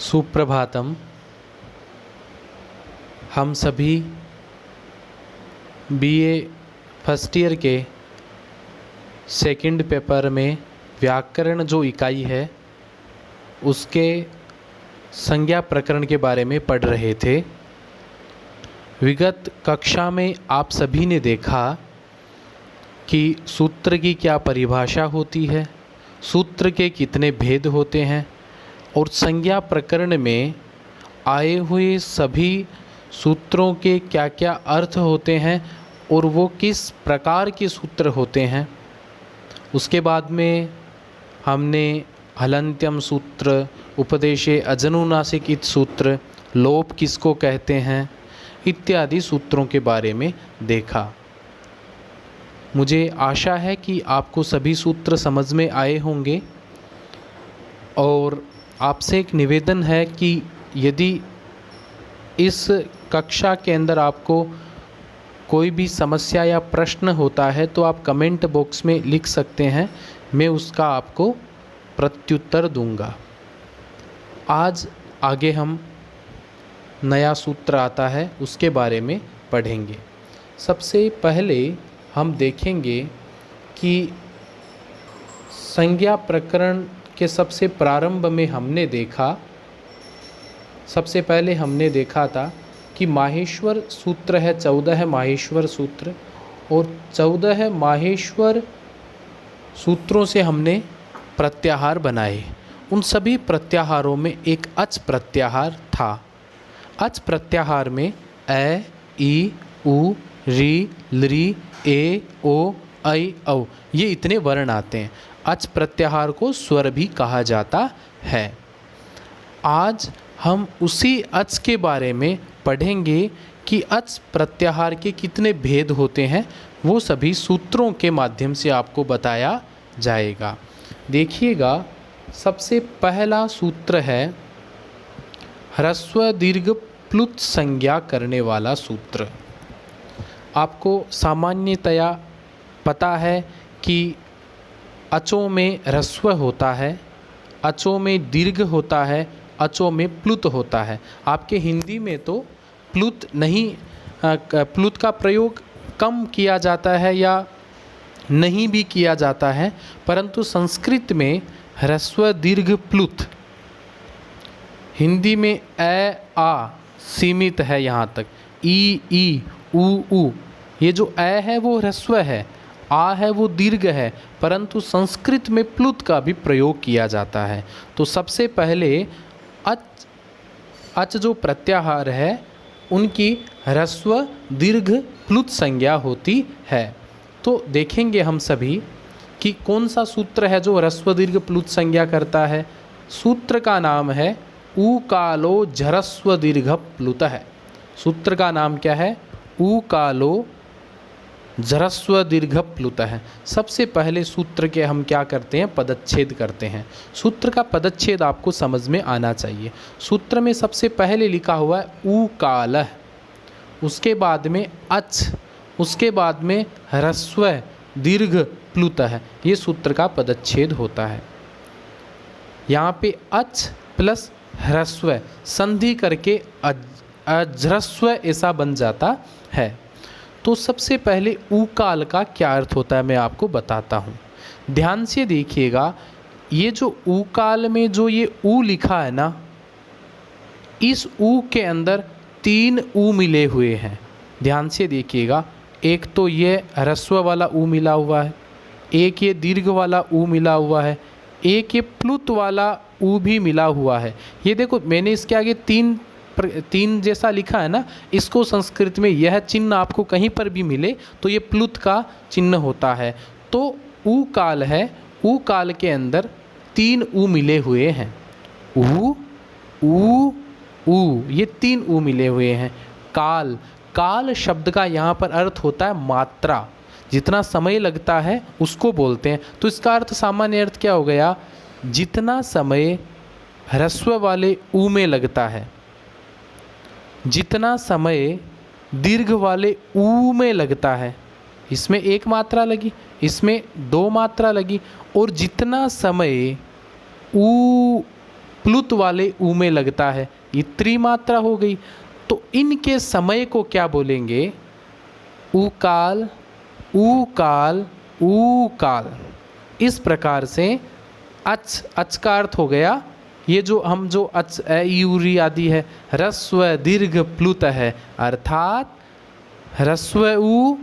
सुप्रभातम। हम सभी BA first year के सेकंड पेपर में व्याकरण जो इकाई है उसके संज्ञा प्रकरण के बारे में पढ़ रहे थे। विगत कक्षा में आप सभी ने देखा कि सूत्र की क्या परिभाषा होती है, सूत्र के कितने भेद होते हैं और संज्ञा प्रकरण में आए हुए सभी सूत्रों के क्या क्या अर्थ होते हैं और वो किस प्रकार के सूत्र होते हैं। उसके बाद में हमने हलन्त्यम सूत्र, उपदेशे अजनुनासिक सूत्र, लोप किसको कहते हैं इत्यादि सूत्रों के बारे में देखा। मुझे आशा है कि आपको सभी सूत्र समझ में आए होंगे और आपसे एक निवेदन है कि यदि इस कक्षा के अंदर आपको कोई भी समस्या या प्रश्न होता है तो आप कमेंट बॉक्स में लिख सकते हैं, मैं उसका आपको प्रत्युत्तर दूंगा। आज आगे हम नया सूत्र आता है उसके बारे में पढ़ेंगे। सबसे पहले हम देखेंगे कि संज्ञा प्रकरण के सबसे प्रारंभ में सबसे पहले हमने देखा था कि माहेश्वर सूत्र है, 14 माहेश्वर सूत्र, और 14 माहेश्वर सूत्रों से हमने प्रत्याहार बनाए। उन सभी प्रत्याहारों में एक अच प्रत्याहार था। अच प्रत्याहार में ए, ई, उ, री, लृ, ए, ओ, ऐ, औ ये इतने वर्ण आते हैं। अच प्रत्याहार को स्वर भी कहा जाता है। आज हम उसी अच के बारे में पढ़ेंगे कि अच प्रत्याहार के कितने भेद होते हैं, वो सभी सूत्रों के माध्यम से आपको बताया जाएगा। देखिएगा, सबसे पहला सूत्र है ह्रस्व दीर्घ प्लुत संज्ञा करने वाला सूत्र। आपको सामान्यतया पता है कि अचों में ह्रस्व होता है, अचों में दीर्घ होता है, अचों में प्लुत होता है। आपके हिंदी में तो प्लुत नहीं, प्लुत का प्रयोग कम किया जाता है या नहीं भी किया जाता है, परंतु संस्कृत में ह्रस्व दीर्घ प्लुत, हिंदी में ए आ सीमित है यहाँ तक। ई उ ये जो ए है वो ह्रस्व है, आ है वो दीर्घ है, परंतु संस्कृत में प्लुत का भी प्रयोग किया जाता है। तो सबसे पहले अच जो प्रत्याहार है उनकी ह्रस्व दीर्घ प्लुत संज्ञा होती है। तो देखेंगे हम सभी कि कौन सा सूत्र है जो ह्रस्व दीर्घ प्लुत संज्ञा करता है। सूत्र का नाम है ऊकालो झरस्व दीर्घ प्लुत है। सूत्र का नाम क्या है? ऊकालो झरस्व दीर्घ प्लुत है। सबसे पहले सूत्र के हम क्या करते हैं? पदच्छेद करते हैं। सूत्र का पदच्छेद आपको समझ में आना चाहिए। सूत्र में सबसे पहले लिखा हुआ है ऊकाल, उसके बाद में अच, उसके बाद में ह्रस्व दीर्घ प्लुत है। ये सूत्र का पदच्छेद होता है। यहाँ पे अच प्लस ह्रस्व संधि करके अज्रस्व ऐसा बन जाता है। तो सबसे पहले ऊकाल का क्या अर्थ होता है मैं आपको बताता हूँ। ध्यान से देखिएगा, ये जो ऊकाल में जो ये ऊ लिखा है ना, इस ऊ के अंदर 3 ऊ मिले हुए हैं। ध्यान से देखिएगा, एक तो ये ह्रस्व वाला ऊ मिला हुआ है, एक ये दीर्घ वाला ऊ मिला हुआ है, एक ये प्लुत वाला ऊ भी मिला हुआ है। ये देखो, मैंने इसके आगे तीन जैसा लिखा है ना, इसको संस्कृत में यह चिन्ह आपको कहीं पर भी मिले तो ये प्लुत का चिन्ह होता है। तो ऊ काल है, ऊ काल के अंदर 3 ऊ मिले हुए हैं। ऊ ऊ ऊ ये 3 ऊ मिले हुए हैं। काल, काल शब्द का यहाँ पर अर्थ होता है मात्रा, जितना समय लगता है उसको बोलते हैं। तो इसका अर्थ, सामान्य अर्थ क्या हो गया? जितना समय ह्रस्व वाले ऊ में लगता है, जितना समय दीर्घ वाले ऊ में लगता है, इसमें 1 मात्रा लगी, इसमें 2 मात्रा लगी, और जितना समय ऊ प्लुत वाले ऊ में लगता है, ये त्रिमात्रा हो गई। तो इनके समय को क्या बोलेंगे? उकाल, ऊकाल, ऊकाल। इस प्रकार से अच का अर्थ हो गया ये जो हम जो अच यूरी आदि है, ह्रस्व दीर्घ प्लुत है, अर्थात ह्रस्व ऊ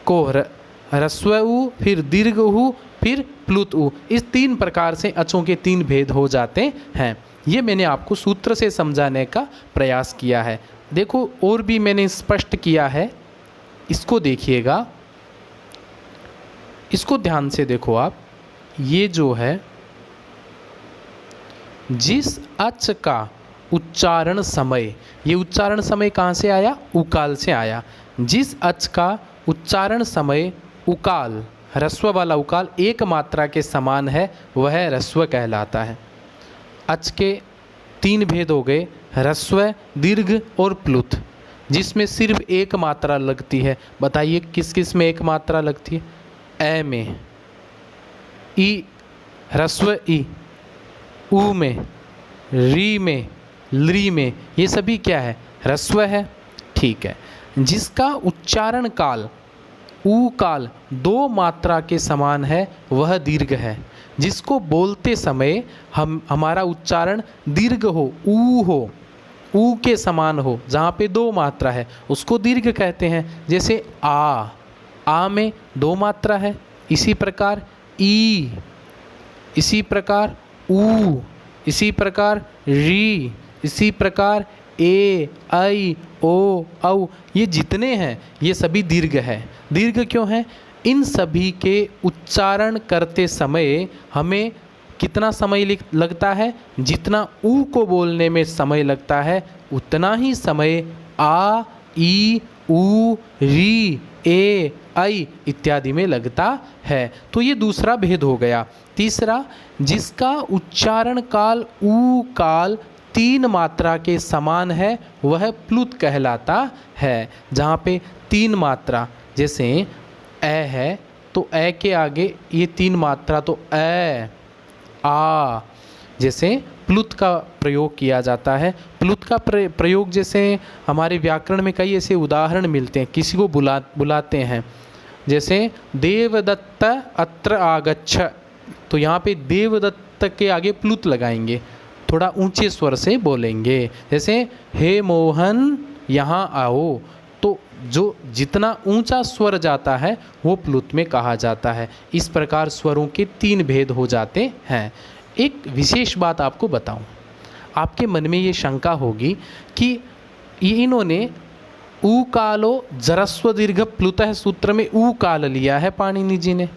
को ह्रस्व ऊ, फिर दीर्घ ऊ, फिर प्लुत ऊ। इस तीन प्रकार से अचों के तीन भेद हो जाते हैं। ये मैंने आपको सूत्र से समझाने का प्रयास किया है। देखो और भी मैंने स्पष्ट किया है, इसको देखिएगा, इसको ध्यान से देखो आप। ये जो है जिस अच का उच्चारण समय, ये उच्चारण समय कहाँ से आया? उकाल से आया। जिस अच का उच्चारण समय उकाल, ह्रस्व वाला उकाल एक मात्रा के समान है, वह ह्रस्व कहलाता है। अच के तीन भेद हो गए, ह्रस्व, दीर्घ और प्लुत, जिसमें सिर्फ एक मात्रा लगती है। बताइए किस किस में एक मात्रा लगती है? ए में, ई, ह्रस्व ई, ऊ में, री में, लृ में, ये सभी क्या है? ह्रस्व है। ठीक है। जिसका उच्चारण काल ऊ काल दो मात्रा के समान है, वह दीर्घ है। जिसको बोलते समय हमारा उच्चारण दीर्घ हो, ऊ के समान हो, जहाँ पे दो मात्रा है, उसको दीर्घ कहते हैं। जैसे आ में दो मात्रा है, इसी प्रकार ई, इसी प्रकार ऊ, इसी प्रकार री, इसी प्रकार ए, आई, ओ, औ, ये जितने हैं ये सभी दीर्घ है। दीर्घ क्यों है? इन सभी के उच्चारण करते समय हमें कितना समय लगता है? जितना ऊ को बोलने में समय लगता है, उतना ही समय आ, ई, ऊ, री, ए, आई इत्यादि में लगता है। तो ये दूसरा भेद हो गया। तीसरा, जिसका उच्चारण काल ऊ काल तीन मात्रा के समान है, वह प्लुत कहलाता है। जहाँ पे तीन मात्रा, जैसे ए है तो ए के आगे ये तीन मात्रा, तो ए, आ, जैसे प्लुत का प्रयोग किया जाता है। प्लुत का प्रयोग जैसे हमारे व्याकरण में कई ऐसे उदाहरण मिलते हैं, किसी को बुलाते हैं, जैसे देवदत्त अत्र आगच्छ, तो यहाँ पे देवदत्त के आगे प्लुत लगाएंगे, थोड़ा ऊंचे स्वर से बोलेंगे। जैसे हे मोहन यहाँ आओ, तो जो जितना ऊंचा स्वर जाता है वो प्लुत में कहा जाता है। इस प्रकार स्वरों के तीन भेद हो जाते हैं। एक विशेष बात आपको बताऊं, आपके मन में ये शंका होगी कि ये इन्होंने ऊ कालो जरस्व दीर्घ प्लुतः सूत्र में ऊ काल लिया है पाणिनि जी ने।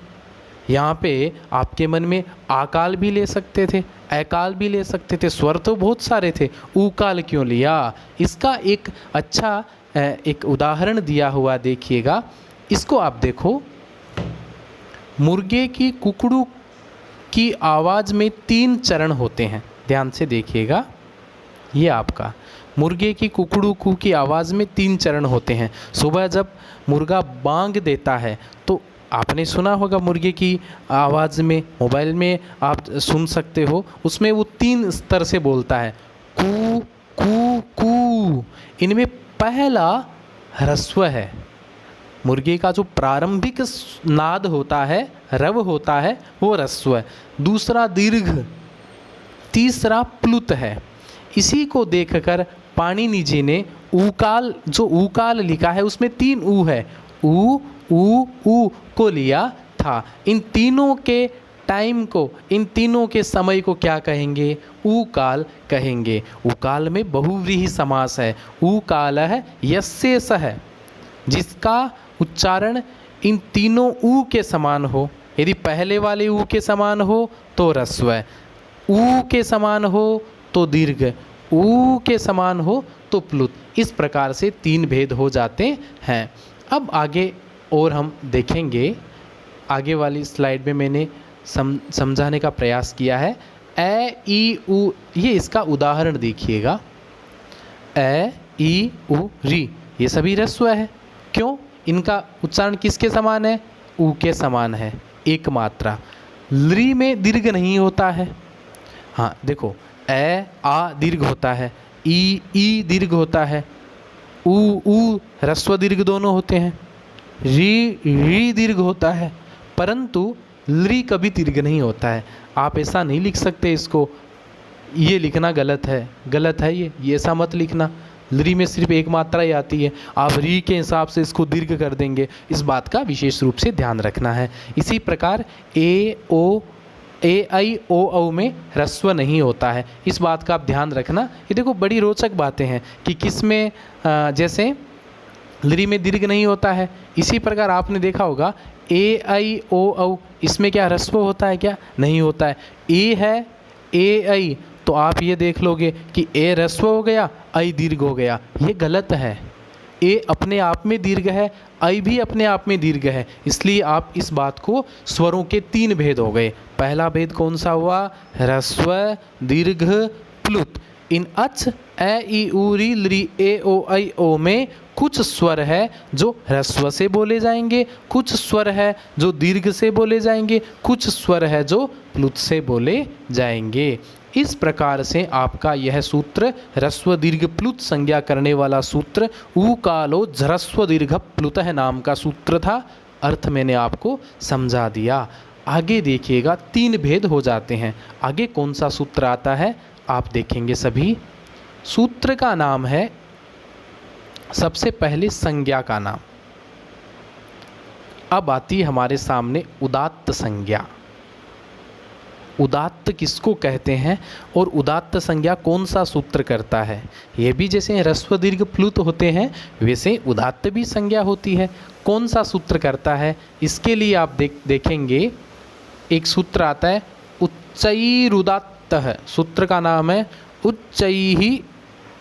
यहाँ पे आपके मन में आकाल भी ले सकते थे, अकाल भी ले सकते थे, स्वर तो बहुत सारे थे, ऊ काल क्यों लिया? इसका एक अच्छा एक उदाहरण दिया हुआ देखिएगा, इसको आप देखो। मुर्गे की कुकड़ू की आवाज़ में तीन चरण होते हैं, ध्यान से देखिएगा। ये आपका मुर्गे की कुकड़ू कू की आवाज़ में तीन चरण होते हैं। सुबह जब मुर्गा बांग देता है तो आपने सुना होगा मुर्गे की आवाज़ में, मोबाइल में आप सुन सकते हो, उसमें वो तीन स्तर से बोलता है, कू कू कू। इनमें पहला ह्रस्व है, मुर्गे का जो प्रारंभिक नाद होता है, रव होता है, वो ह्रस्व है। दूसरा दीर्घ, तीसरा प्लुत है। इसी को देखकर पाणिनि जी ने ऊकाल, जो ऊकाल लिखा है उसमें तीन ऊ है, ऊ ऊ ऊ को लिया था। इन तीनों के टाइम को, इन तीनों के समय को क्या कहेंगे? ऊकाल कहेंगे। ऊकाल में बहुव्रीहि समास है। ऊकालः यस्य सः, जिसका उच्चारण इन तीनों ऊ के समान हो। यदि पहले वाले ऊ के समान हो तो ह्रस्व, ऊ के समान हो तो दीर्घ, ऊ के समान हो तो प्लुत। इस प्रकार से तीन भेद हो जाते हैं। अब आगे और हम देखेंगे, आगे वाली स्लाइड में मैंने समझाने का प्रयास किया है। ए, ई, उ, ये इसका उदाहरण देखिएगा। ए, ई, उ, री, ये सभी ह्रस्व है। क्यों? इनका उच्चारण किसके समान है? ऊ के समान है, एक मात्रा। लृ में दीर्घ नहीं होता है। हाँ देखो, आ दीर्घ होता है, ई दीर्घ होता है, ऊ ह्रस्व दीर्घ दोनों होते हैं, री दीर्घ होता है, परंतु लृ कभी दीर्घ नहीं होता है। आप ऐसा नहीं लिख सकते इसको, ये लिखना गलत है, ये ऐसा मत लिखना। लृ में सिर्फ एक मात्रा ही आती है, आप री के हिसाब से इसको दीर्घ कर देंगे, इस बात का विशेष रूप से ध्यान रखना है। इसी प्रकार ए आई ओ औ में ह्रस्व नहीं होता है, इस बात का आप ध्यान रखना। ये देखो बड़ी रोचक बातें हैं कि किस में जैसे लृ में दीर्घ नहीं होता है, इसी प्रकार आपने देखा होगा ए आई ओ औ, इसमें क्या ह्रस्व होता है? क्या नहीं होता है। ए है ए आई, तो आप ये देख लोगे कि ए ह्रस्व हो गया, आई दीर्घ हो गया, ये गलत है। ए अपने आप में दीर्घ है, आई भी अपने आप में दीर्घ है, इसलिए आप इस बात को, स्वरों के 3 भेद हो गए। पहला भेद कौन सा हुआ? ह्रस्व दीर्घ प्लुत। इन अच ए ई उ री लृ ए ओ आई ओ में कुछ स्वर है जो ह्रस्व से बोले जाएंगे, कुछ स्वर है जो दीर्घ से बोले जाएंगे, कुछ स्वर है जो प्लुत से बोले जाएंगे। इस प्रकार से आपका यह सूत्र ह्रस्व दीर्घ प्लुत संज्ञा करने वाला सूत्र ऊ कालो ह्रस्व दीर्घ प्लुतः नाम का सूत्र था। अर्थ मैंने आपको समझा दिया। आगे देखिएगा 3 भेद हो जाते हैं। आगे कौन सा सूत्र आता है आप देखेंगे सभी। सूत्र का नाम है सबसे पहले संज्ञा का नाम। अब आती है हमारे सामने उदात्त संज्ञा। उदात्त किसको कहते हैं और उदात्त संज्ञा कौन सा सूत्र करता है? ये भी जैसे ह्रस्व दीर्घ प्लुत होते हैं वैसे उदात्त भी संज्ञा होती है। कौन सा सूत्र करता है? इसके लिए आप देखेंगे एक सूत्र आता है उच्चैरुदात्त है। सूत्र का नाम है उच्चैहि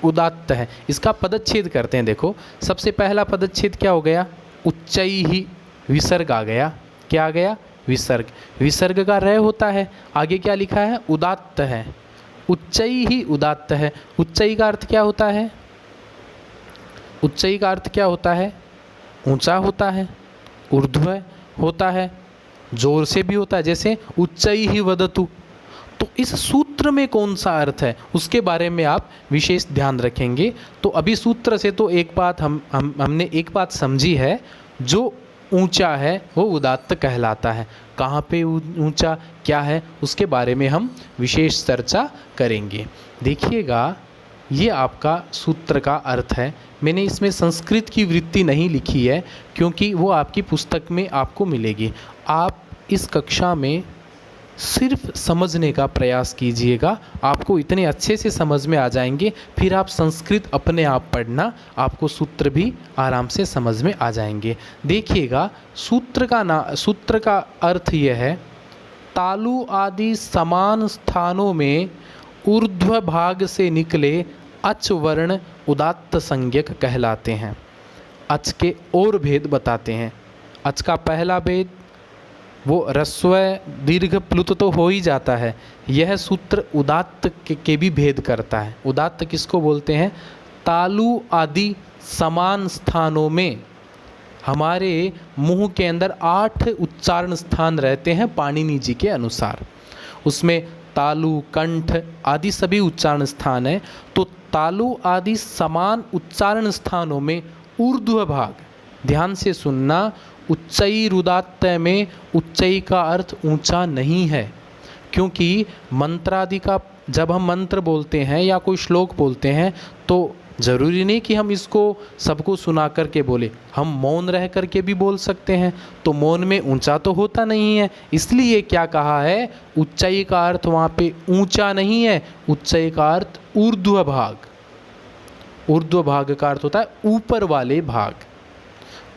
उदात्त है। इसका पदच्छेद करते हैं। देखो सबसे पहला पदच्छेद क्या हो गया? उच्चैहि, विसर्ग आ गया। क्या आ गया? विसर्ग। विसर्ग का रह होता है, आगे क्या लिखा है? उदात्त है। उच्चैहि उदात्त है। उच्चई का अर्थ क्या होता है? उच्चई का अर्थ क्या होता है? ऊंचा होता है, ऊर्ध्व होता है, जोर से भी होता है, जैसे उच्चैहि वदतु। तो इस सूत्र में कौन सा अर्थ है उसके बारे में आप विशेष ध्यान रखेंगे। तो अभी सूत्र से तो एक बात हमने एक बात समझी है, जो ऊंचा है वो उदात्त कहलाता है। कहाँ पे ऊंचा क्या है उसके बारे में हम विशेष चर्चा करेंगे। देखिएगा ये आपका सूत्र का अर्थ है। मैंने इसमें संस्कृत की वृत्ति नहीं लिखी है क्योंकि वो आपकी पुस्तक में आपको मिलेगी। आप इस कक्षा में सिर्फ समझने का प्रयास कीजिएगा, आपको इतने अच्छे से समझ में आ जाएंगे। फिर आप संस्कृत अपने आप पढ़ना, आपको सूत्र भी आराम से समझ में आ जाएंगे। देखिएगा सूत्र का अर्थ यह है, तालु आदि समान स्थानों में ऊर्ध्व भाग से निकले अच वर्ण उदात्त संज्ञक कहलाते हैं। अच के और भेद बताते हैं। अच का पहला भेद वो ह्रस्व दीर्घ प्लुत तो हो ही जाता है, यह सूत्र उदात्त के भी भेद करता है। उदात्त किसको बोलते हैं? तालु आदि समान स्थानों में हमारे मुंह के अंदर 8 उच्चारण स्थान रहते हैं पाणिनि जी के अनुसार। उसमें तालु, कंठ आदि सभी उच्चारण स्थान हैं। तो तालु आदि समान उच्चारण स्थानों में ऊर्ध्व भाग, ध्यान से सुनना, उच्चैरुदात्त में उच्चई का अर्थ ऊंचा नहीं है, क्योंकि मंत्रादि का जब हम मंत्र बोलते हैं या कोई श्लोक बोलते हैं तो ज़रूरी नहीं कि हम इसको सबको सुना करके बोले, हम मौन रह करके भी बोल सकते हैं। तो मौन में ऊंचा तो होता नहीं है, इसलिए क्या कहा है? उच्चई का अर्थ वहाँ पे ऊंचा नहीं है, उच्चई का अर्थ ऊर्ध्व भाग। ऊर्ध्व भाग का अर्थ होता है ऊपर वाले भाग।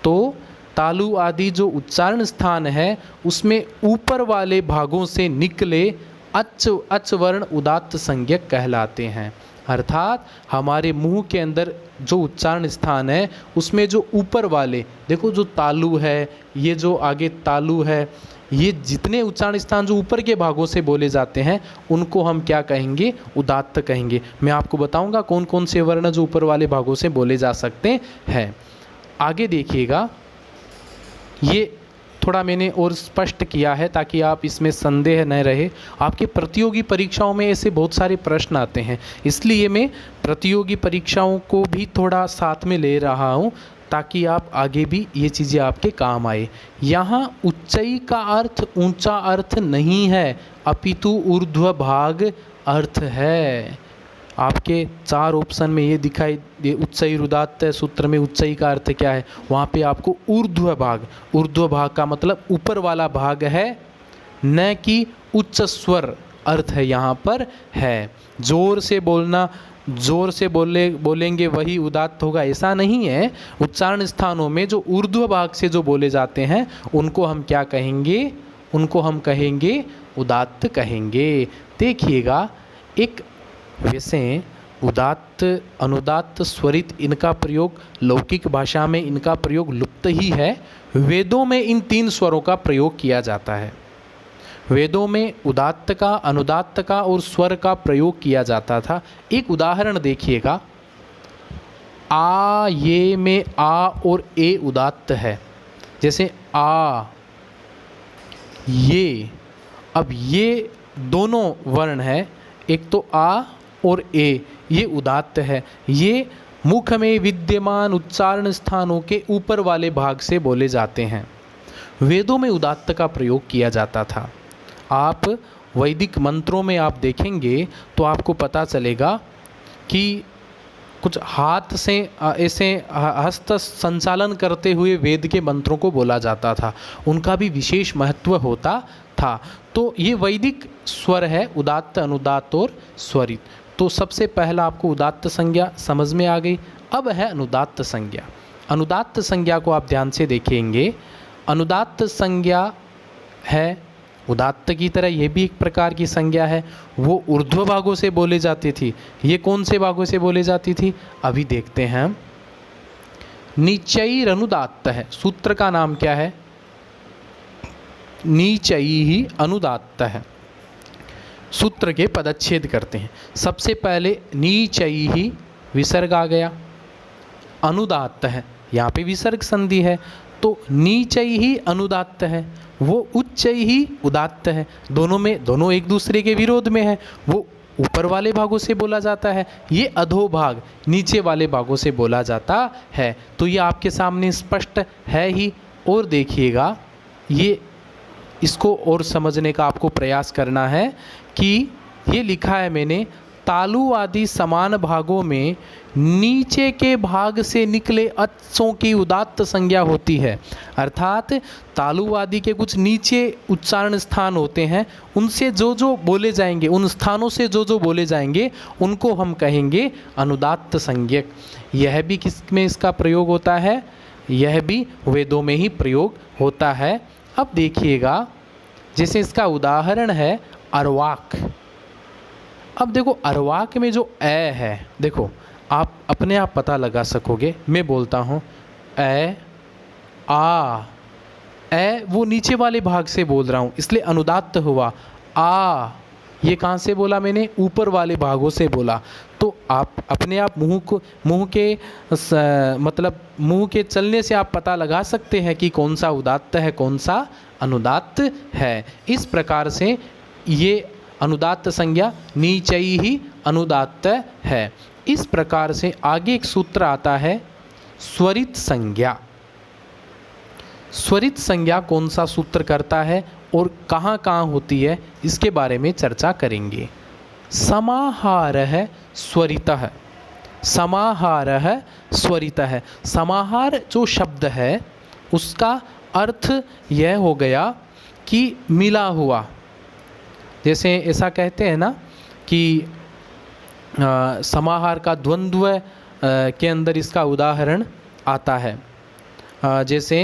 तो तालु आदि जो उच्चारण स्थान है उसमें ऊपर वाले भागों से निकले अच वर्ण उदात्त संज्ञक कहलाते हैं। अर्थात हमारे मुंह के अंदर जो उच्चारण स्थान है उसमें जो ऊपर वाले, देखो जो तालु है, ये जो आगे तालु है, ये जितने उच्चारण स्थान जो ऊपर के भागों से बोले जाते हैं उनको हम क्या कहेंगे? उदात्त कहेंगे। मैं आपको बताऊंगा कौन कौन से वर्ण जो ऊपर वाले भागों से बोले जा सकते हैं। आगे देखिएगा, ये थोड़ा मैंने और स्पष्ट किया है ताकि आप इसमें संदेह न रहे। आपके प्रतियोगी परीक्षाओं में ऐसे बहुत सारे प्रश्न आते हैं, इसलिए मैं प्रतियोगी परीक्षाओं को भी थोड़ा साथ में ले रहा हूँ ताकि आप आगे भी ये चीज़ें आपके काम आए। यहाँ उच्चई का अर्थ ऊंचा अर्थ नहीं है, अपितु ऊर्ध्व भाग अर्थ है। आपके 4 ऑप्शन में ये दिखाई दे, उच्चई रुदात्त सूत्र में उच्चई का अर्थ क्या है, वहाँ पे आपको ऊर्ध्व भाग का मतलब ऊपर वाला भाग है, न कि उच्च स्वर अर्थ है यहाँ पर है। जोर से बोलना, जोर से बोलेंगे वही उदात्त होगा ऐसा नहीं है। उच्चारण स्थानों में जो ऊर्ध्व भाग से जो बोले जाते हैं उनको हम क्या कहेंगे, उनको हम कहेंगे उदात्त कहेंगे। देखिएगा, एक वैसे उदात्त, अनुदात्त, स्वरित, इनका प्रयोग लौकिक भाषा में इनका प्रयोग लुप्त ही है। वेदों में इन 3 स्वरों का प्रयोग किया जाता है। वेदों में उदात्त का, अनुदात्त का और स्वर का प्रयोग किया जाता था। एक उदाहरण देखिएगा, आ, ये में आ और ए उदात्त है। जैसे आ, ये, अब ये दोनों वर्ण है, एक तो आ और ए, ये उदात्त है। ये मुख में विद्यमान उच्चारण स्थानों के ऊपर वाले भाग से बोले जाते हैं। वेदों में उदात्त का प्रयोग किया जाता था। आप वैदिक मंत्रों में आप देखेंगे तो आपको पता चलेगा कि कुछ हाथ से ऐसे हस्त संचालन करते हुए वेद के मंत्रों को बोला जाता था, उनका भी विशेष महत्व होता था। तो ये वैदिक स्वर है, उदात्त, अनुदात्त और स्वरित। तो सबसे पहला आपको उदात्त संज्ञा समझ में आ गई। अब है अनुदात्त संज्ञा। अनुदात्त संज्ञा को आप ध्यान से देखेंगे। अनुदात्त संज्ञा है उदात्त की तरह, ये भी एक प्रकार की संज्ञा है। वो ऊर्ध्व भागों से बोले जाती थी। ये कौन से भागों से बोले जाती थी, अभी देखते हैं। नीचैर अनुदात्त है, सूत्र का नाम क्या है, नीचई ही अनुदात्त है। सूत्र के पदच्छेद करते हैं। सबसे पहले नीचई ही विसर्ग आ गया, अनुदात्त है, यहाँ पे विसर्ग संधि है, तो नीचई ही अनुदात्त है, वो उच्चई ही उदात्त है। दोनों एक दूसरे के विरोध में है। वो ऊपर वाले भागों से बोला जाता है, ये अधोभाग नीचे वाले भागों से बोला जाता है। तो ये आपके सामने स्पष्ट है ही। और देखिएगा, ये इसको और समझने का आपको प्रयास करना है कि ये लिखा है मैंने, तालु आदि समान भागों में नीचे के भाग से निकले अच्सों की उदात्त संज्ञा होती है। अर्थात तालु आदि के कुछ नीचे उच्चारण स्थान होते हैं, उनसे जो जो बोले जाएंगे, उन स्थानों से जो जो बोले जाएंगे उनको हम कहेंगे अनुदात्त संज्ञक। यह भी किस में इसका प्रयोग होता है, यह भी वेदों में ही प्रयोग होता है। अब देखिएगा, जैसे इसका उदाहरण है अर्वाक। अब देखो, अर्वाक में जो ए है, देखो आप अपने आप पता लगा सकोगे। मैं बोलता हूँ ए, आ, ए वो नीचे वाले भाग से बोल रहा हूँ, इसलिए अनुदात्त हुआ। आ, ये कहाँ से बोला मैंने, ऊपर वाले भागों से बोला। तो आप अपने आप मुंह के चलने से आप पता लगा सकते हैं कि कौन सा उदात्त है, कौन सा अनुदात्त है। इस प्रकार से ये अनुदात्त संज्ञा नीचई ही अनुदात्त है। इस प्रकार से आगे एक सूत्र आता है स्वरित संज्ञा। स्वरित संज्ञा कौन सा सूत्र करता है और कहाँ कहाँ होती है, इसके बारे में चर्चा करेंगे। समाहारः स्वरितः, समाहारः स्वरितः। समाहार जो शब्द है उसका अर्थ यह हो गया कि मिला हुआ। जैसे ऐसा कहते हैं ना कि समाहार का द्वंद्व के अंदर इसका उदाहरण आता है। जैसे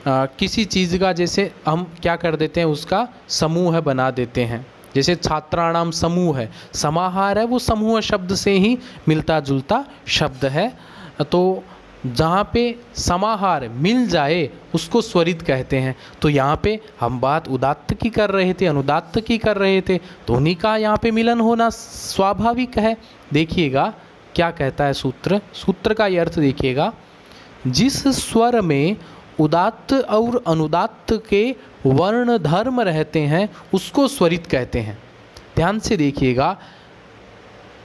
किसी चीज़ का, जैसे हम क्या कर देते हैं, उसका समूह बना देते हैं। जैसे छात्राणाम समूह है, समाहार है, वो समूह शब्द से ही मिलता जुलता शब्द है। तो जहाँ पे समाहार मिल जाए उसको स्वरित कहते हैं। तो यहाँ पे हम बात उदात्त की कर रहे थे, अनुदात्त की कर रहे थे, तो उन्हीं का यहाँ पे मिलन होना स्वाभाविक है। देखिएगा क्या कहता है सूत्र, सूत्र का ये अर्थ देखिएगा, जिस स्वर में उदात्त और अनुदात्त के वर्ण धर्म रहते हैं उसको स्वरित कहते हैं। ध्यान से देखिएगा,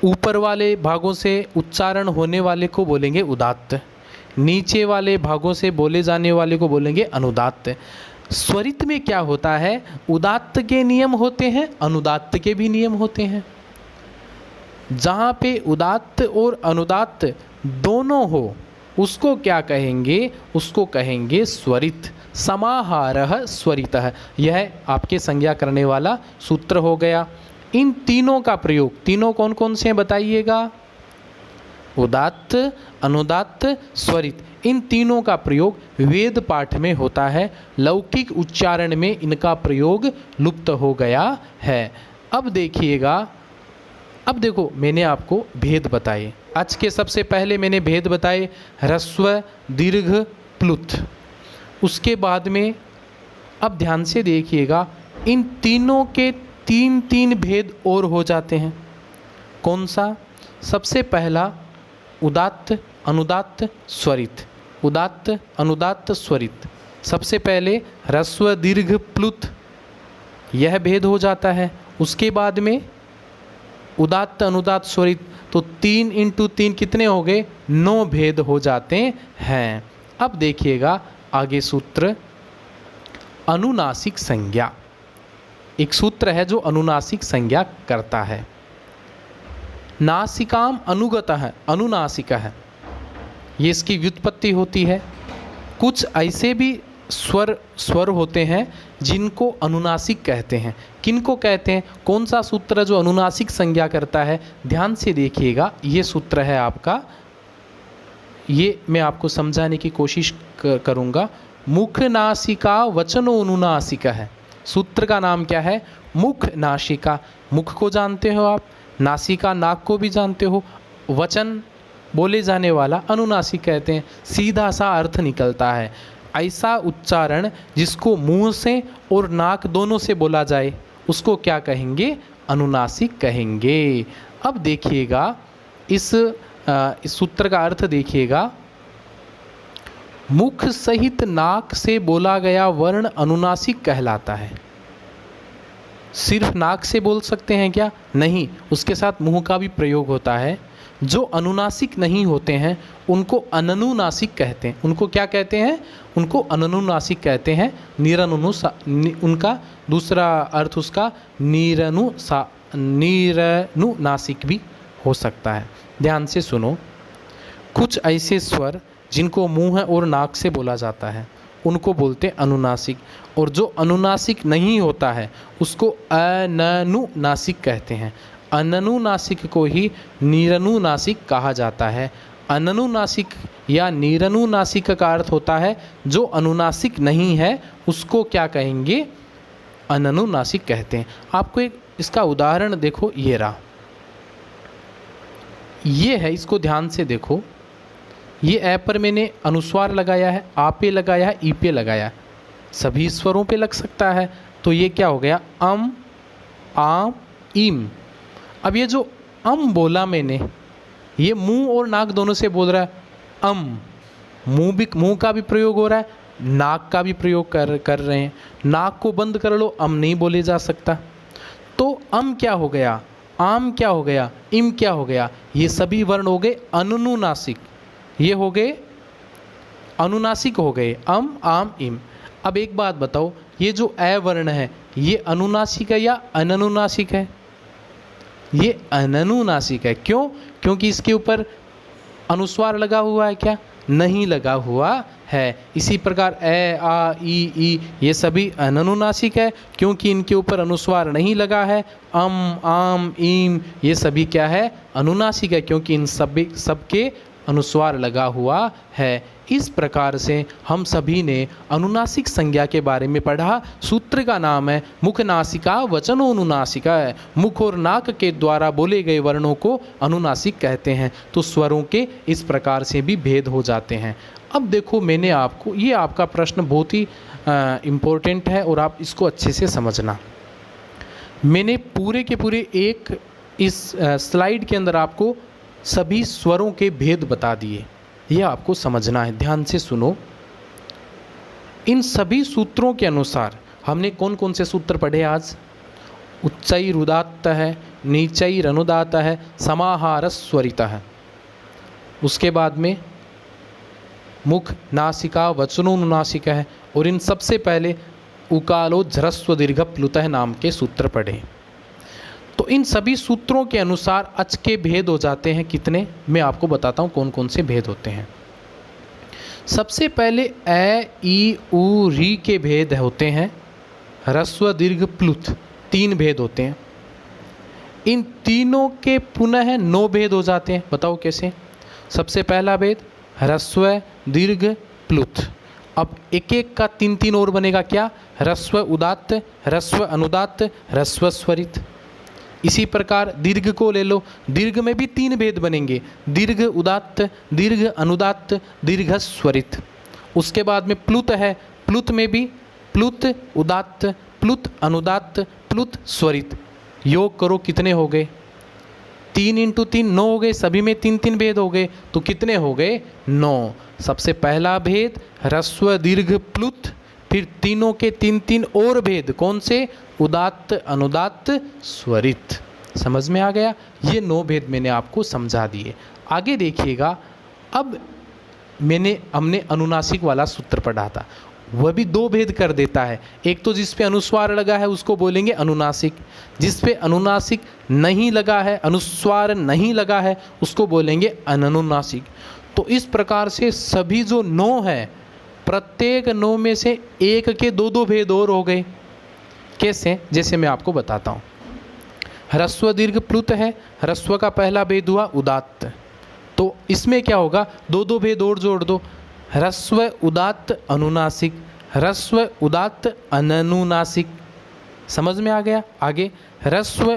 ऊपर वाले भागों से उच्चारण होने वाले को बोलेंगे उदात्त, नीचे वाले भागों से बोले जाने वाले को बोलेंगे अनुदात्त। स्वरित में क्या होता है, उदात्त के नियम होते हैं, अनुदात्त के भी नियम होते हैं। जहाँ पे उदात्त और अनुदात्त दोनों हो उसको क्या कहेंगे, उसको कहेंगे स्वरित। समाहारः स्वरितः, यह आपके संज्ञा करने वाला सूत्र हो गया। इन तीनों का प्रयोग, तीनों कौन कौन से हैं बताइएगा, उदात्त, अनुदात्त, स्वरित, इन तीनों का प्रयोग वेद पाठ में होता है। लौकिक उच्चारण में इनका प्रयोग लुप्त हो गया है। अब देखिएगा, अब देखो मैंने आपको भेद बताए, आज के सबसे पहले मैंने भेद बताए ह्रस्व दीर्घ प्लुत। उसके बाद में अब ध्यान से देखिएगा, इन तीनों के तीन तीन भेद और हो जाते हैं। कौन सा, सबसे पहला उदात्त अनुदात्त स्वरित, उदात्त अनुदात्त स्वरित। सबसे पहले ह्रस्व दीर्घ प्लुत, यह भेद हो जाता है। उसके बाद में उदात्त अनुदात्त स्वरित, तो 3 × 3 कितने हो गए, 9 भेद हो जाते हैं। अब देखिएगा आगे सूत्र, अनुनासिक संज्ञा। एक सूत्र है जो अनुनासिक संज्ञा करता है। नासिकाम अनुगतः अनुनासिकः, ये इसकी व्युत्पत्ति होती है। कुछ ऐसे भी स्वर होते हैं जिनको अनुनासिक कहते हैं। किनको कहते हैं, कौन सा सूत्र जो अनुनासिक संज्ञा करता है, ध्यान से देखिएगा। ये सूत्र है आपका, ये मैं आपको समझाने की कोशिश करूँगा। मुख नासिका वचनो अनुनासिका है। सूत्र का नाम क्या है, मुख नासिका, मुख को जानते हो आप, नासिका नाक को भी जानते हो, वचन बोले जाने वाला अनुनासिक कहते हैं। सीधा सा अर्थ निकलता है। ऐसा उच्चारण जिसको मुंह से और नाक दोनों से बोला जाए उसको क्या कहेंगे, अनुनासिक कहेंगे। अब देखिएगा इस सूत्र का अर्थ देखिएगा, मुख सहित नाक से बोला गया वर्ण अनुनासिक कहलाता है। सिर्फ नाक से बोल सकते हैं क्या, नहीं, उसके साथ मुंह का भी प्रयोग होता है। जो अनुनासिक नहीं होते हैं उनको अननुनासिक कहते हैं। उनको क्या कहते हैं, उनको अननुनासिक कहते हैं। उनका दूसरा अर्थ उसका नीरनुनासिक भी हो सकता है। ध्यान से सुनो, कुछ ऐसे स्वर जिनको मुंह और नाक से बोला जाता है उनको बोलते हैं अनुनासिक, और जो अनुनासिक नहीं होता है उसको अननुनासिक कहते हैं। अननुनासिक को ही नीरनुनासिक कहा जाता है। अननुनासिक या नीरनुनासिक का अर्थ होता है जो अनुनासिक नहीं है उसको क्या कहेंगे, अननुनासिक कहते हैं। आपको एक इसका उदाहरण देखो, ये रहा, ये है, इसको ध्यान से देखो। ये ऐ पर मैंने अनुस्वार लगाया है, आ पे लगाया है, ई पे लगाया है, सभी स्वरों पे लग सकता है। तो ये क्या हो गया, अम आम इम। अब ये जो अम बोला मैंने, ये मुंह और नाक दोनों से बोल रहा है अम। मुंह का भी प्रयोग हो रहा है, नाक का भी प्रयोग कर रहे हैं। नाक को बंद कर लो, अम नहीं बोले जा सकता। तो अम क्या हो गया, आम क्या हो गया, इम क्या हो गया, ये सभी वर्ण हो गए अनुनासिक। ये हो गए अनुनासिक हो गए, अम आम इम। अब एक बात बताओ, ये जो ए वर्ण है ये अनुनासिक है या अननुनासिक है, ये अननुनासिक है। क्यों, क्योंकि इसके ऊपर अनुस्वार लगा हुआ है क्या, नहीं लगा हुआ है। इसी प्रकार ए आ ई ये सभी अननुनासिक है क्योंकि इनके ऊपर अनुस्वार नहीं लगा है। अम आम ईम ये सभी क्या है, अनुनासिक है क्योंकि इन सबके अनुस्वार लगा हुआ है। इस प्रकार से हम सभी ने अनुनासिक संज्ञा के बारे में पढ़ा। सूत्र का नाम है मुख नासिका वचनो अनुनासिका है। मुख और नाक के द्वारा बोले गए वर्णों को अनुनासिक कहते हैं। तो स्वरों के इस प्रकार से भी भेद हो जाते हैं। अब देखो, मैंने आपको, ये आपका प्रश्न बहुत ही इम्पोर्टेंट है और आप इसको अच्छे से समझना। मैंने पूरे के पूरे एक इस स्लाइड के अंदर आपको सभी स्वरों के भेद बता दिए, ये आपको समझना है। ध्यान से सुनो। इन सभी सूत्रों के अनुसार हमने कौन कौन से सूत्र पढ़े आज? उच्चैरुदात्त है, नीचैरनुदात्त है, समाहारस्वरित है। उसके बाद में मुख नासिका वचनोनुनासिक है, और इन सबसे पहले उकालो झ्रस्व दीर्घ प्लुतः नाम के सूत्र पढ़े। तो इन सभी सूत्रों के अनुसार अच के भेद हो जाते हैं कितने, मैं आपको बताता हूँ कौन कौन से भेद होते हैं। सबसे पहले ए ई उ री के भेद होते हैं, ह्रस्व दीर्घ प्लुत, 3 भेद होते हैं। इन तीनों के पुनः 9 भेद हो जाते हैं। बताओ कैसे? सबसे पहला भेद ह्रस्व दीर्घ प्लुत। अब एक एक का 3 और बनेगा क्या? ह्रस्व उदात्त, ह्रस्व अनुदात्त, ह्रस्व स्वरित। इसी प्रकार दीर्घ को ले लो, दीर्घ में भी 3 भेद बनेंगे, दीर्घ उदात्त, दीर्घ अनुदात्त, दीर्घ स्वरित। उसके बाद में प्लुत है, प्लुत में भी प्लुत उदात्त, प्लुत अनुदात्त, प्लुत स्वरित। योग करो कितने हो गए? 3 × 3 9 हो गए, सभी में 3 भेद हो गए, तो कितने हो गए? 9। सबसे पहला भेद ह्रस्व दीर्घ प्लुत, फिर तीनों के 3 और भेद, कौन से? उदात्त अनुदात्त स्वरित। समझ में आ गया? ये 9 भेद मैंने आपको समझा दिए। आगे देखिएगा, अब हमने अनुनासिक वाला सूत्र पढ़ा था, वह भी 2 भेद कर देता है। एक तो जिस पे अनुस्वार लगा है उसको बोलेंगे अनुनासिक, जिस पे अनुनासिक नहीं लगा है, अनुस्वार नहीं लगा है, उसको बोलेंगे अननुनासिक। तो इस प्रकार से सभी जो 9 है, प्रत्येक 9 में से एक के 2 भेद और हो गए। कैसे? जैसे मैं आपको बताता हूँ। ह्रस्व दीर्घ प्लुत है, ह्रस्व का पहला भेद हुआ उदात्त, तो इसमें क्या होगा? 2 भेद और जोड़ दो, ह्रस्व उदात्त अनुनासिक, ह्रस्व उदात्त अननुनासिक। समझ में आ गया? आगे ह्रस्व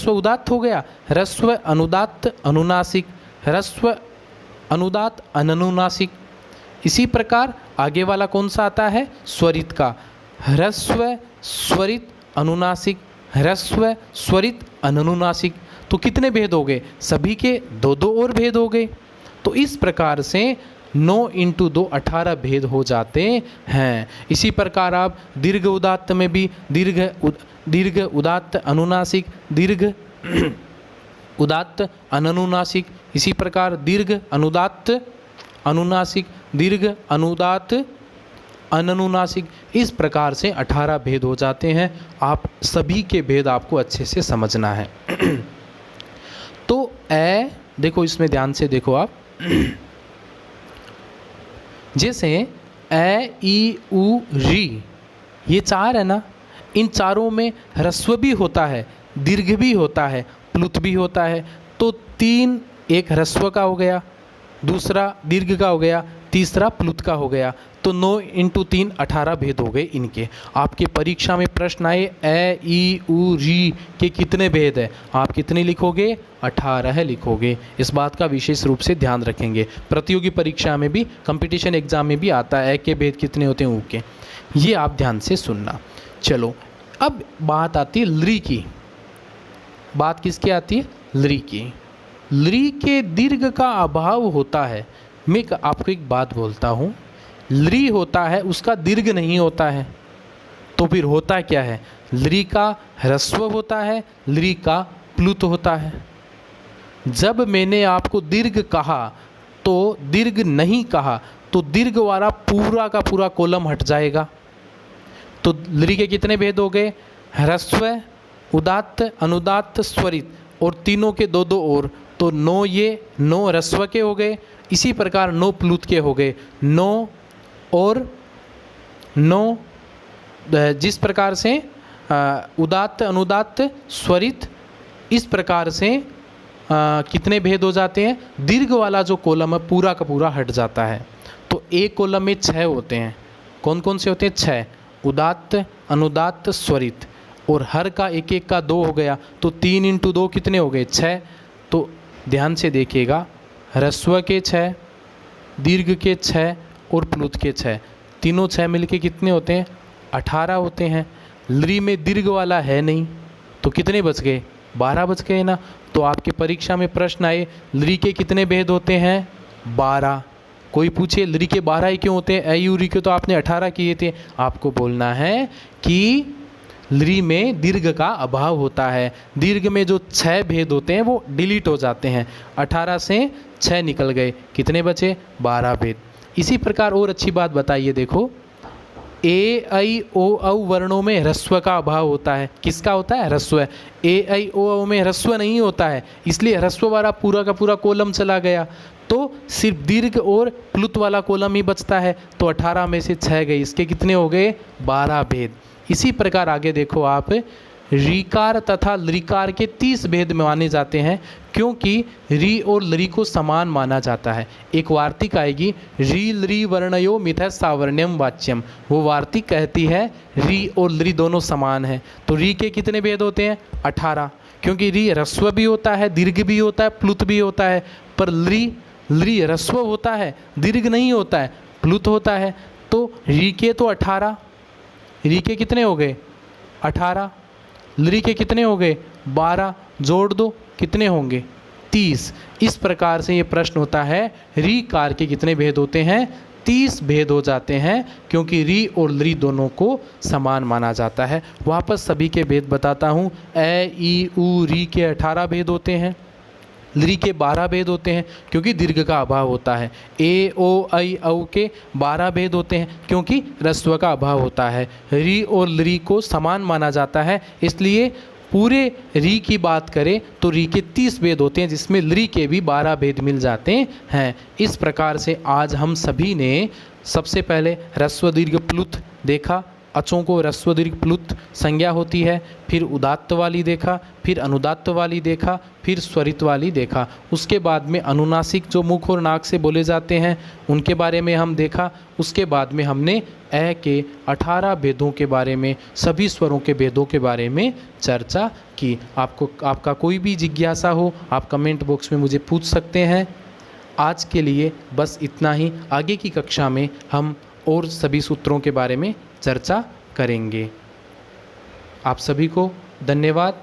उदात्त हो गया, ह्रस्व अनुदात्त अनुनासिक, ह्रस्व अनुदात्त अननुनासिक। इसी प्रकार आगे वाला कौन सा आता है? स्वरित का, ह्रस्व स्वरित अनुनासिक, ह्रस्व स्वरित अननुनासिक। तो कितने भेद हो गए? सभी के 2 और भेद हो गए। तो इस प्रकार से 9 × 2 18 भेद हो जाते हैं। इसी प्रकार आप दीर्घ उदात्त में भी दीर्घ उदात्त अनुनासिक, दीर्घ उदात्त अननुनासिक, इसी प्रकार दीर्घ अनुदात्त अनुनासिक, दीर्घ अनुदात्त अननुनासिक, इस प्रकार से 18 भेद हो जाते हैं। आप सभी के भेद आपको अच्छे से समझना है। तो ए देखो, इसमें ध्यान से देखो आप, जैसे ए ई उ री, ये 4 है ना, इन चारों में ह्रस्व भी होता है, दीर्घ भी होता है, प्लुत भी होता है। तो 3, एक ह्रस्व का हो गया, दूसरा दीर्घ का हो गया, तीसरा प्लुत का हो गया। तो 9 × 3 18 भेद हो गए इनके। आपके परीक्षा में प्रश्न आए ए ई उ री के कितने भेद है, आप कितने लिखोगे? 18 लिखोगे। इस बात का विशेष रूप से ध्यान रखेंगे। प्रतियोगी परीक्षा में भी, कंपटीशन एग्जाम में भी आता है ए के भेद कितने होते हैं, ऊ के। ये आप ध्यान से सुनना। चलो, अब बात आती है लृ की। बात किसकी आती है? लृ की। लृ के दीर्घ का अभाव होता है। मैं आपको एक बात बोलता हूँ, लृ होता है, उसका दीर्घ नहीं होता है। तो फिर होता क्या है? लृ का ह्रस्व होता है, लृ का प्लुत होता है। जब मैंने आपको दीर्घ कहा तो दीर्घ नहीं कहा, तो दीर्घ वाला पूरा का पूरा कॉलम हट जाएगा। तो लृ के कितने भेद हो गए? ह्रस्व, उदात्त, अनुदात्त, स्वरित, और तीनों के 2 और। तो 9 ये 9 ह्रस्व के हो गए, इसी प्रकार 9 प्लुत के हो गए। 9 और 9 जिस प्रकार से उदात्त, अनुदात्त, स्वरित, इस प्रकार से कितने भेद हो जाते हैं? दीर्घ वाला जो कॉलम है पूरा का पूरा हट जाता है। तो एक कॉलम में 6 होते हैं। कौन कौन से होते हैं? 6, उदात्त, अनुदात्त, स्वरित, और हर का एक एक का 2 हो गया। तो 3 × 2 कितने हो गए? 6। तो ध्यान से देखिएगा, ह्रस्व के 6, दीर्घ के 6 और प्लुत के 6, तीनों 6 मिलके कितने होते हैं? 18 होते हैं। लृ में दीर्घ वाला है नहीं, तो कितने बच गए? 12 बच गए ना। तो आपकी परीक्षा में प्रश्न आए लृ के कितने भेद होते हैं? 12। कोई पूछे लरी के 12 ही क्यों होते हैं, ऐ यू री के तो आपने 18 किए थे। आपको बोलना है कि लरी में दीर्घ का अभाव होता है। दीर्घ में जो 6 भेद होते हैं वो डिलीट हो जाते हैं। 18 से 6 निकल गए, कितने बचे? 12 भेद। इसी प्रकार और अच्छी बात बताइए, देखो ए आई ओ औ वर्णों में ह्रस्व का अभाव होता है। किसका होता है? ह्रस्व। ए आई ओ औ में ह्रस्व नहीं होता है, इसलिए ह्रस्व वाला पूरा का पूरा कॉलम चला गया, तो सिर्फ दीर्घ और प्लुत वाला कॉलम ही बचता है। तो 18 में से 6 गए, इसके कितने हो गए? 12 भेद। इसी प्रकार आगे देखो आप, रीकार तथा लृकार के 30 भेद माने जाते हैं, क्योंकि री और लरी को समान माना जाता है। एक वार्तिक आएगी, री लरी वर्णयो मिथः सावर्ण्यम वाच्यम। वो वार्तिक कहती है री और लरी दोनों समान हैं। तो री के कितने भेद होते हैं? 18, क्योंकि री ह्रस्व भी होता है, दीर्घ भी होता है, प्लुत भी होता है। पर लरी ह्रस्व होता है, दीर्घ नहीं होता है, प्लुत होता है। तो री के तो 18, री के कितने हो गए? 18। लरी के कितने हो गए? 12। जोड़ दो, कितने होंगे? 30। इस प्रकार से ये प्रश्न होता है, री कार के कितने भेद होते हैं? 30 भेद हो जाते हैं, क्योंकि री और लरी दोनों को समान माना जाता है। वापस सभी के भेद बताता हूँ। ए ई उ री के 18 भेद होते हैं, लरी के 12 भेद होते हैं, क्योंकि दीर्घ का अभाव होता है। ए ओ ऐ औ के 12 भेद होते हैं, क्योंकि ह्रस्व का अभाव होता है। री और लरी को समान माना जाता है, इसलिए पूरे री की बात करें तो री के 30 भेद होते हैं, जिसमें लरी के भी 12 भेद मिल जाते हैं। इस प्रकार से आज हम सभी ने सबसे पहले ह्रस्व दीर्घ प्लुत देखा, अचों को ह्रस्व दीर्घ प्लुत संज्ञा होती है, फिर उदात्त वाली देखा, फिर अनुदात्त वाली देखा, फिर स्वरित वाली देखा। उसके बाद में अनुनासिक जो मुख और नाक से बोले जाते हैं उनके बारे में हम देखा। उसके बाद में हमने ए के 18 भेदों के बारे में, सभी स्वरों के भेदों के बारे में चर्चा की। आपका कोई भी जिज्ञासा हो आप कमेंट बॉक्स में मुझे पूछ सकते हैं। आज के लिए बस इतना ही। आगे की कक्षा में हम और सभी सूत्रों के बारे में चर्चा करेंगे। आप सभी को धन्यवाद।